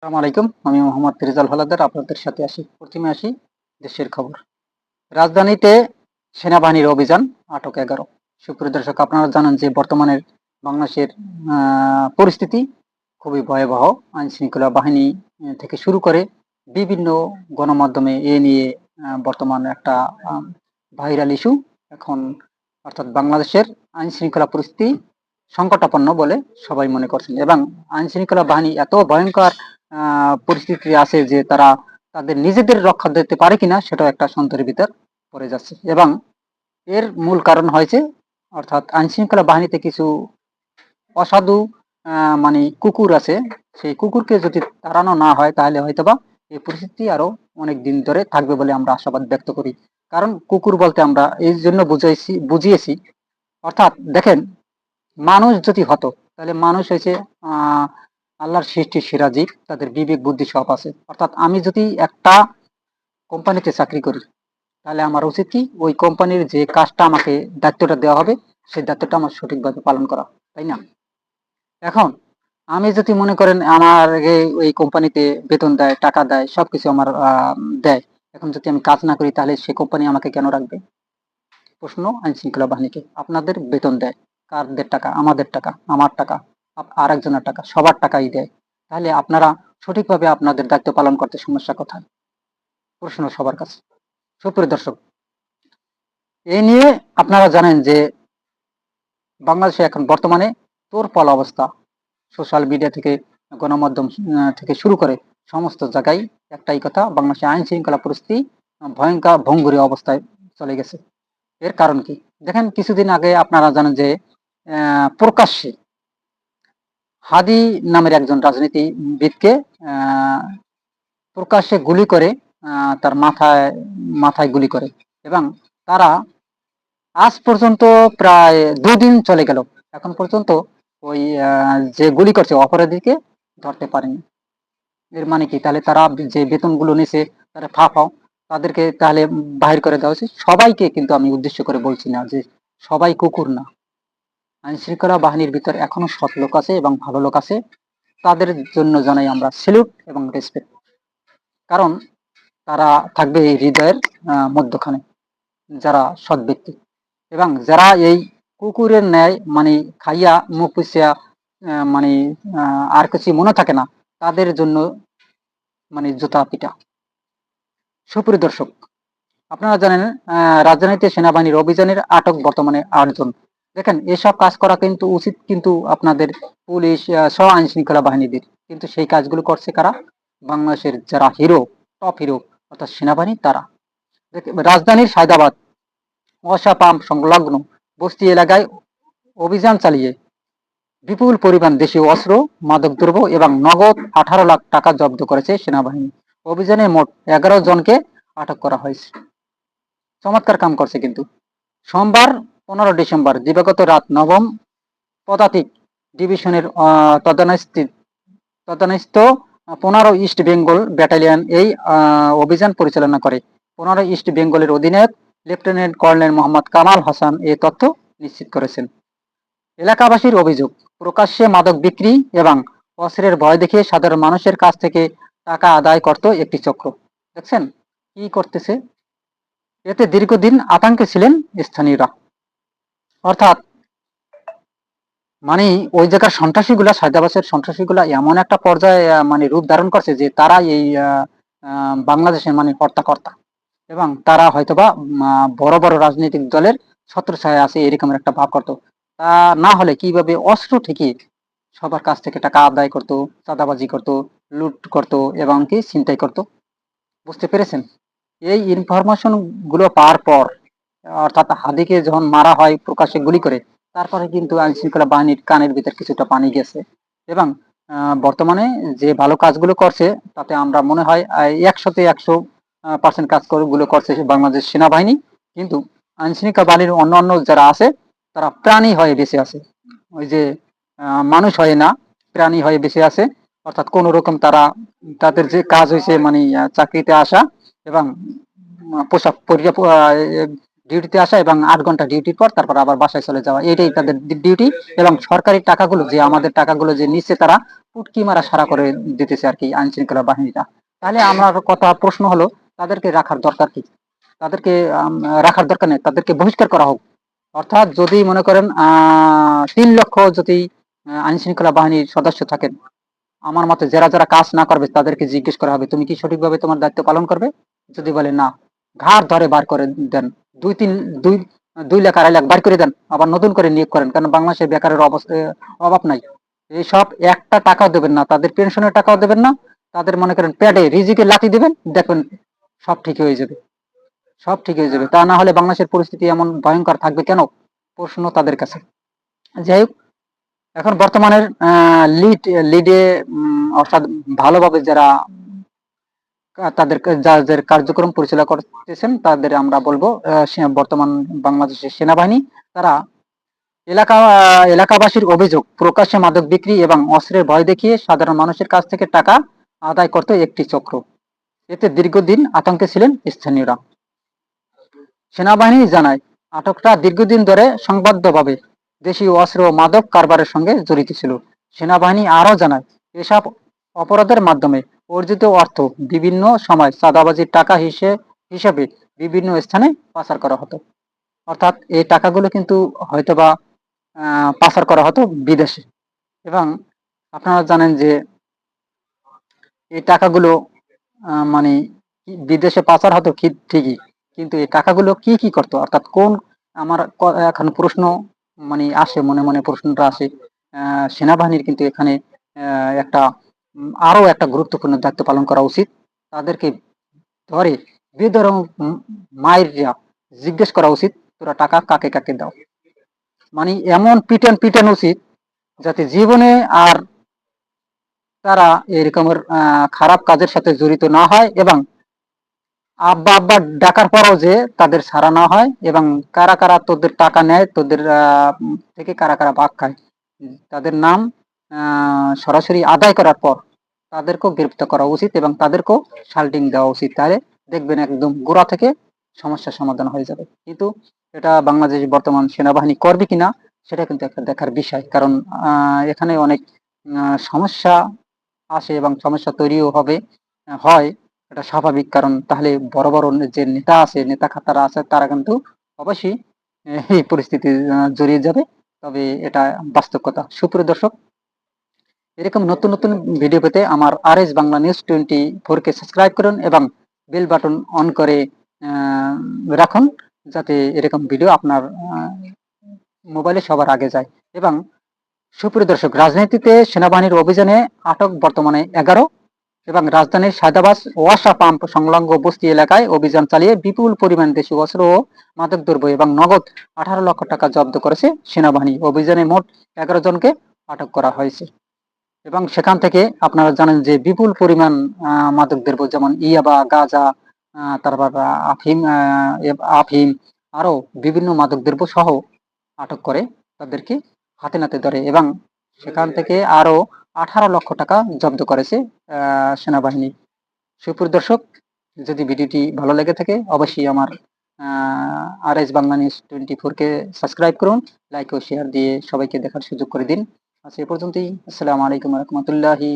আসসালামু আলাইকুম। আমি মোহাম্মদ রেজাল হাওলাদার আপনাদের সাথে প্রথমে আসি দেশের খবর। রাজধানীতে সেনাবাহিনীর অভিযান, আটক ১১। সুপ্রিয় দর্শক, আপনারা জানেন যে বর্তমানের বাংলাদেশের পরিস্থিতি খুবই ভয়াবহ। আইনশৃঙ্খলা বাহিনী থেকে শুরু করে বিভিন্ন গণমাধ্যমে এ নিয়ে বর্তমান একটা আ ভাইরাল ইস্যু এখন, অর্থাৎ বাংলাদেশের আইনশৃঙ্খলা পরিস্থিতি সংকটাপন্ন বলে সবাই মনে করছেন, এবং আইনশৃঙ্খলা বাহিনী এত ভয়ংকর পরিস্থিতি আছে যে তারা তাদের নিজেদের রক্ষা দিতে পারে কিনা সেটাও একটা সন্দেহের ভিতর পড়ে যাচ্ছে। এবং এর মূল কারণ হয়েছে, অর্থাৎ আইনশৃঙ্খলা বাহিনীতে কিছু অসাধু মানে কুকুর আছে। সেই কুকুরকে যদি তাড়ানো না হয় তাহলে হয়তোবা এই পরিস্থিতি আরো অনেক দিন ধরে থাকবে বলে আমরা আশাবাদ ব্যক্ত করি। কারণ কুকুর বলতে আমরা এই জন্য বুঝিয়েছি, অর্থাৎ দেখেন, মানুষ যদি হতো তাহলে মানুষ হয়েছে আহ আল্লাহর সৃষ্টি সেরা জীব, তাদের বিবেক বুদ্ধি সব আছে। অর্থাৎ আমি যদি একটা কোম্পানিতে চাকরি করি তাহলে আমার উচিত কি, ওই কোম্পানির যে কাজটা আমাকে দায়িত্বটা দেওয়া হবে সেই দায়িত্বটা আমার সঠিকভাবে পালন করা, তাই না? এখন আমি যদি মনে করেন আমার ওই কোম্পানিতে বেতন দেয়, টাকা দেয়, সবকিছু আমার দেয়, এখন যদি আমি কাজ না করি তাহলে সে কোম্পানি আমাকে কেন রাখবে? প্রশ্ন আইন শৃঙ্খলা বাহিনীকে। আপনাদের বেতন দেয়, কারদের টাকা? আমাদের টাকা, আমার টাকা, আর একজনের টাকা, সবার টাকাই দেয়। তাহলে আপনারা সঠিকভাবে আপনাদের দায়িত্ব পালন করতে সমস্যা কোথায়? প্রশ্ন সবার কাছে। সুপ্রিয় দর্শক, এই নিয়ে আপনারা জানেন যে বাংলাদেশে এখন বর্তমানে তোরপল অবস্থা। সোশ্যাল মিডিয়া থেকে, গণমাধ্যম থেকে শুরু করে সমস্ত জায়গায় একটাই কথা, বাংলাদেশে আইন শৃঙ্খলা পরিস্থিতি ভয়ঙ্কর ভঙ্গুরী অবস্থায় চলে গেছে। এর কারণ কি? দেখেন, কিছুদিন আগে আপনারা জানেন যে প্রকাশ্যে হাদি নামের একজন রাজনীতিবিদকে আহ, প্রকাশ্যে গুলি করে, তার মাথায় মাথায় গুলি করে, এবং তারা আজ পর্যন্ত প্রায় ২ দিন চলে গেল, এখন পর্যন্ত ওই যে গুলি করছে অপরাধীকে ধরতে পারেনি। এর মানে কি? তাহলে তারা যে বেতনগুলো নিছে তারা ফাও তাদেরকে তাহলে বাহির করে দেওয়া উচিত। সবাইকে কিন্তু আমি উদ্দেশ্য করে বলছি না যে সবাই কুকুর না। আইন শৃঙ্খলা বাহিনীর ভিতর এখনো সৎ লোক আছে এবং ভালো লোক আছে, তাদের জন্য জানাই আমরা স্যালুট এবং রেসপেক্ট। কারণ তারা থাকবে এই হৃদয়ের মধ্যখানে, যারা সৎ ব্যক্তি। এবং যারা এই কুকুরের ন্যায় মানে খাইয়া মুখ পুষিয়া মানে আর কিছু মনে থাকে না, তাদের জন্য মানে জুতা পিটা। সুপ্রিয় দর্শক, আপনারা জানেন রাজধানীতে সেনাবাহিনীর অভিযানের আটক বর্তমানে ৮ জন। দেখেন, এসব কাজ করা কিন্তু উচিত, কিন্তু আপনাদের পুলিশ সহ আইন শৃঙ্খলা বাহিনীদের, কিন্তু সেই কাজগুলো করছে কারা? বাংলাদেশের যারা হিরো, টপ হিরো, অর্থাৎ সেনাবাহিনী, তারা। রাজধানীর সায়দাবাদ ওয়াসা পাম্প সংলগ্ন বস্তি এলাকায় অভিযান চালিয়ে বিপুল পরিমাণ দেশীয় অস্ত্র, মাদকদ্রব্য এবং নগদ ১৮ লাখ টাকা জব্দ করেছে সেনাবাহিনী। অভিযানে মোট ১১ জনকে আটক করা হয়েছে। চমৎকার কাম করছে কিন্তু। সোমবার ১৫ ডিসেম্বর দিবাগত রাত নবম পদাতিক ডিভিশনের তদানীস্থ ১৫ ইস্ট বেঙ্গল ব্যাটালিয়ন এই অভিযান পরিচালনা করে। ১৫ ইস্ট বেঙ্গলের অধিনায়ক লেফটেন্যান্ট কর্নেল মোহাম্মদ কামাল হাসান এই তথ্য নিশ্চিত করেছেন। এলাকাবাসীর অভিযোগ, প্রকাশ্যে মাদক বিক্রি এবং অস্ত্রের ভয় দেখিয়ে সাধারণ মানুষের কাছ থেকে টাকা আদায় করত একটি চক্র। দেখছেন কি করতেছে? এতে দীর্ঘদিন আতঙ্কে ছিলেন স্থানীয়রা। অর্থাৎ মানে ওই জায়গার সন্ত্রাসীগুলা, সায়দাবাসের সন্ত্রাসীগুলা এমন একটা পর্যায়ে মানে রূপ ধারণ করছে যে তারা এই বাংলাদেশের মানে কর্তা, এবং তারা হয়তোবা বড় বড় রাজনৈতিক দলের ছত্রছায়ায় আছে এরকম একটা ভাব করতো। তা না হলে কিভাবে অস্ত্র থেকে সবার কাছ থেকে টাকা আদায় করতো, চাঁদাবাজি করতো, লুট করতো এবং কি ছিনতাই করতো? বুঝতে পেরেছেন? এই ইনফরমেশন গুলো পাওয়ার পর, অর্থাৎ হাদিকে যখন মারা হয় প্রকাশ্যে গুলি করে, তারপরে কিন্তু আইন শৃঙ্খলা বাহিনীর কানের ভিতর কিছুটা পানি গেছে। এবং বর্তমানে যে ভালো কাজগুলো করছে তাতে আমরা মনে হয় ১০০% কাজগুলো করছে বাংলাদেশ সেনাবাহিনী। কিন্তু আইন শৃঙ্খলা বাহিনীর অন্য যারা আছে তারা প্রাণী হয়ে বেঁচে আছে। ওই যে মানুষ হয়ে না, প্রাণী হয়ে বেঁচে আছে। অর্থাৎ কোন রকম তারা, তাদের যে কাজ হয়েছে মানে চাকরিতে আসা এবং পোশাক ডিউটিতে আসা এবং 8 ঘন্টা ডিউটির পর তারপর আবার বাসায় চলে যাওয়া, এটাই তাদের ডিউটি। এবং সরকারি টাকাগুলো যে আমাদের টাকাগুলো যে নিচ্ছে তারা পুটকি মারা সারা করে দিতেছে আর কি আইন শৃঙ্খলা বাহিনীরা। তাহলে আমার কথা প্রশ্ন হলো, তাদেরকে রাখার দরকার কি? তাদেরকে রাখার দরকার নেই, তাদেরকে বহিষ্কার করা হোক। অর্থাৎ যদি মনে করেন 3 লক্ষ যদি আইন শৃঙ্খলা বাহিনীর সদস্য থাকেন, আমার মতে যারা যারা কাজ না করবে তাদেরকে জিজ্ঞেস করা হবে, তুমি কি সঠিকভাবে তোমার দায়িত্ব পালন করবে? যদি বলে না, ঘাড় ধরে বার করে দেন, 2 লাখ 2.5 লাখ বার করে দেন, আবার নতুন করে নিয়োগ করেন। কারণ বাংলাদেশে বেকারের অভাব নাই। এইসব একটা টাকাও দেবেন না, তাদের পেনশনের টাকাও দেবেন না, তাদের মনে করেন পেটে রিজিকে লাথি দিবেন, দেখবেন সব ঠিক হয়ে যাবে, সব ঠিক হয়ে যাবে। তা না হলে বাংলাদেশের পরিস্থিতি এমন ভয়ঙ্কর থাকবে কেন? প্রশ্ন তাদের কাছে। যাই হোক, এখন বর্তমানের লিডে অর্থাৎ ভালোভাবে যারা যাদের কার্যক্রম পরিচালনা করতেছেন তাদের আমরা বলবো, বর্তমান বাংলাদেশের সেনাবাহিনী, তারা এলাকাবাসীর অভিযোগ প্রকাশ্যে মাদক বিক্রি এবং অস্ত্রের ভয় দেখিয়ে সাধারণ মানুষের কাছ থেকে টাকা আদায় করতে একটি চক্র। এতে দীর্ঘদিন আতঙ্কে ছিলেন স্থানীয়রা। সেনাবাহিনী জানায়, আটকরা দীর্ঘদিন ধরে সংবাদভাবে দেশীয় অস্ত্র ও মাদক কারবারের সঙ্গে জড়িত ছিল। সেনাবাহিনী আরও জানায়, এসব অপরাধের মাধ্যমে অর্জিত অর্থ বিভিন্ন সময় চাঁদাবাজির টাকা হিসেবে বিভিন্ন স্থানে পাচার করা হতো। অর্থাৎ এই টাকাগুলো কিন্তু হয়তোবা পাচার করা হতো বিদেশে। এবং আপনারা জানেন যে এই টাকাগুলো মানে বিদেশে পাচার হতো ঠিকই, কিন্তু এই টাকাগুলো কি কি করতো, অর্থাৎ কোন, আমার এখন প্রশ্ন মানে আসে, মনে মনে প্রশ্নটা আসে। সেনাবাহিনীর কিন্তু এখানে একটা আরো একটা গুরুত্বপূর্ণ দায়িত্ব পালন করা উচিত। তাদেরকে ধরে বেধড়ক মাইরা জিজ্ঞেস করা উচিত, তোরা টাকা কাকে কাকে দাও। মানে এমন পিটান উচিত যাতে জীবনে আর তারা এরকমের খারাপ কাজের সাথে জড়িত না হয়, এবং আব্বা আব্বা ডাকার পরও যে তাদের ছাড়া না হয়, এবং কারা কারা তোদের টাকা নেয়, তোদের থেকে কারা কারা ভাগ খায়, তাদের নাম সরাসরি আদায় করার পর তাদেরকেও গ্রেপ্তার করা উচিত এবং তাদেরকেও শাল্টিং দেওয়া উচিত। তাহলে দেখবেন একদম গোড়া থেকে সমস্যার সমাধান হয়ে যাবে। কিন্তু এটা বাংলাদেশ বর্তমান সেনাবাহিনী করবে কিনা সেটা কিন্তু একটা দেখার বিষয়। কারণ এখানে অনেক সমস্যা আসে এবং সমস্যা তৈরিও হয়, এটা স্বাভাবিক। কারণ তাহলে বড় বড় যে নেতা আছে, নেতা খাতারা আছে, তারা কিন্তু অবশ্যই এই পরিস্থিতি জড়িয়ে যাবে। তবে এটা বাস্তব কথা। সুপ্রিয় দর্শক, এরকম নতুন নতুন ভিডিও পেতে আমার RS বাংলা নিউজ 24 কে সাবস্ক্রাইব করুন এবং বেল বাটন অন করে রাখুন, যাতে এরকম ভিডিও আপনার মোবাইলে সবার আগে যায়। এবং সুপ্রিয় দর্শক, রাজনীতিতে সেনাবাহিনীর অভিযানে আটক বর্তমানে 11, এবং রাজধানীর সায়দাবাদ ওয়াসা পাম্প সংলগ্ন বস্তি এলাকায় অভিযান চালিয়ে বিপুল পরিমাণ দেশীয় অস্ত্র ও মাদকদ্রব্য এবং নগদ 18 লক্ষ টাকা জব্দ করেছে সেনাবাহিনী। অভিযানে মোট 11 জনকে আটক করা হয়েছে। এবং সেখান থেকে আপনারা জানেন যে বিপুল পরিমাণ মাদকদ্রব্য, যেমন ইয়াবা, গাঁজা, তারপর আফিম, আরো বিভিন্ন মাদকদ্রব্য সহ আটক করে তাদেরকে হাতে নাতে ধরে, এবং সেখান থেকে আরো 18 লক্ষ টাকা জব্দ করেছে সেনাবাহিনী। সুপ্রিয় দর্শক, যদি ভিডিওটি ভালো লেগে থাকে অবশ্যই আমার RS বাংলা নিউজ 24-কে সাবস্ক্রাইব করুন, লাইক ও শেয়ার দিয়ে সবাইকে দেখার সুযোগ করে দিন। আজ এ পর্যন্তই। আসসালামু আলাইকুম রহমতুল্লাহি।